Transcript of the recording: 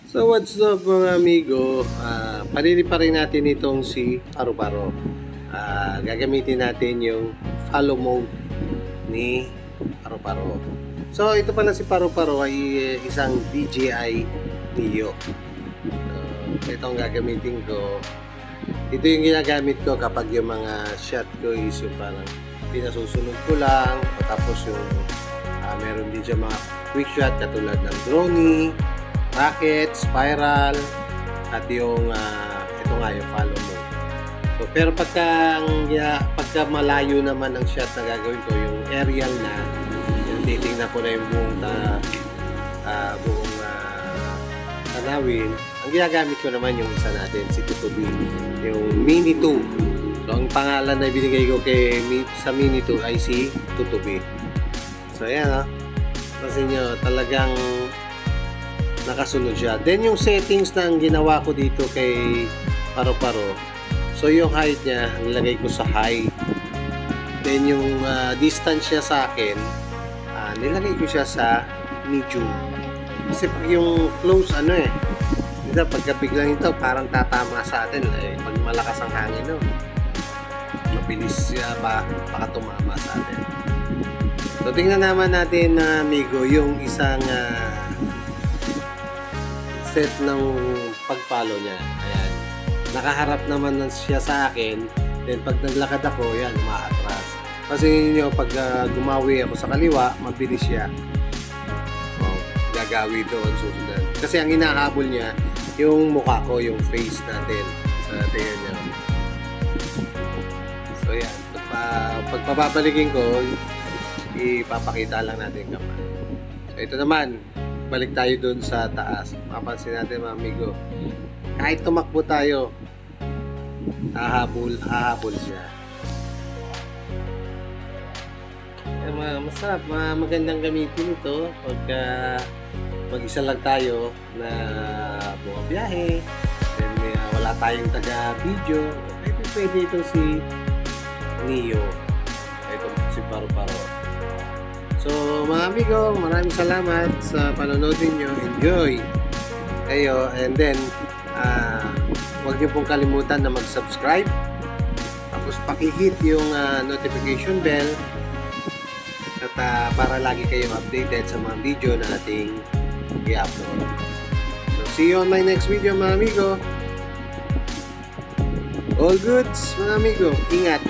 So what's up mga amigo, panili pa rin natin itong si Paru-Paro. Gagamitin natin yung follow mode ni Paru-Paro. So ito pala si Paru-Paro ay isang DJI Neo. Ito ang gagamitin ko. Ito yung ginagamit ko kapag yung mga shot ko is yung parang pinasusunod ko lang, tapos yung meron din dyan mga quick shot katulad ng drone, rocket, spiral, at yung ito nga yung follow mode. So, pero pagka malayo naman ang shot na gagawin ko, yung aerial na, yung titingnan ko na yung buong tanawin, ang ginagamit ko naman yung isa natin, si Tutubi, yung Mini 2. So, ang pangalan na binigay ko sa Mini 2 ay si Tutubi. So, ayan kasi nyo, talagang nakasunod siya. Then yung settings na ang ginawa ko dito kay Paru-Paro. So yung height niya, nilagay ko sa high. Then yung distance niya sa akin, nilagay ko siya sa medium. Kasi pag yung close pagka biglang ito parang tatama sa atin pag malakas ang hangin mabilis siya baka tumama sa atin. So tingnan naman natin amigo yung isang set ng pag-follow niya. Ayan. Nakaharap naman siya sa akin. Then pag naglakad ako, yan, umaatras. Kasi niyo pag gumawi ako sa kaliwa, mabilis siya. Gagawi doon, susundan. Kasi ang hinahabol niya, yung mukha ko, yung face natin. Sa tingnan niya. So yan. Pagpapabalikin ko, ipapakita lang natin kamay. So ito naman, balik tayo dun sa taas. Mapansin natin mga amigo, kahit tumakbo tayo, hahabol siya. Masarap, magandang gamitin ito pagka mag-isa lang tayo na bumabiyahe, then wala tayong taga-video, pwede ito si Neo. Ito si Paru-Paro. So mga amigo, maraming salamat sa panonood niyo. Enjoy kayo, and then huwag niyo pong kalimutan na mag-subscribe, tapos paki-hit yung notification bell at para lagi kayong updated sa mga video na ating i-upload. So see you on my next video mga amigo. All goods mga amigo, ingat.